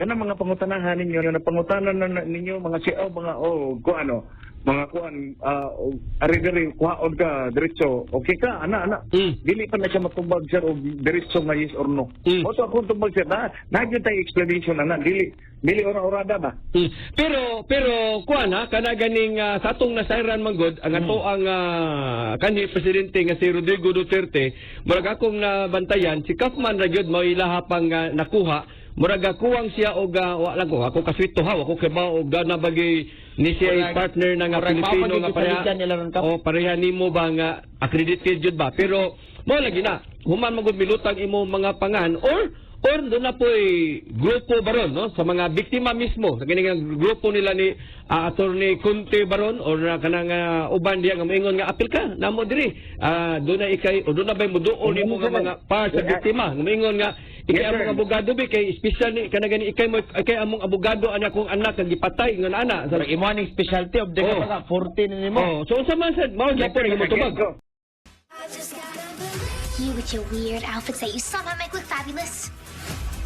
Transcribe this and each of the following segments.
kana mga pangutanahan ninyo na pangutanan na ninyo mga siaw mga kuano mga kuan ari-ari kuhaon ka diretso okay ka ana dili pa na siya matubag sir og diretso nga yes or no o to akong tubag sir na nagyud tay explanation na dili ora-orada ba pero kuan ha kana ganing sa atong nasayran manggod ang ato ang kanhi presidente nga si Rodrigo Duterte murag akong nabantayan si Kaufman ra gyud mao ilaha pang nakuha murag kuwang siya og wala ko ako kaswito ha ako kibaw og na bagay ni siya partner na nga Pilipino nga pareha nimo ba nga accredited jud ba pero mo lagi na human magud milutang imo mga pangan or doon na po'y grupo baron no sa mga biktima mismo sa kining grupo nila ni Attorney Conte baron or kanang uban diya nga moingon nga apil ka namo diri doon na ikay o doon na bay muduol nimo nga mga part sa biktima nga moingon nga ikay among abogado bi kay special ni kana gani ikay among abogado ana kong anak nga gipatay nga ana sa imo aning specialty of the 14 nimo so sa man sad mao gyapon nga motubag You with your weird outfits that you somehow make look fabulous.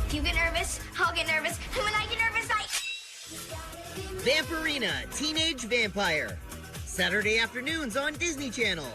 If you get nervous, I'll get nervous. And when I get nervous, Vampirina, Teenage Vampire. Saturday afternoons on Disney Channel.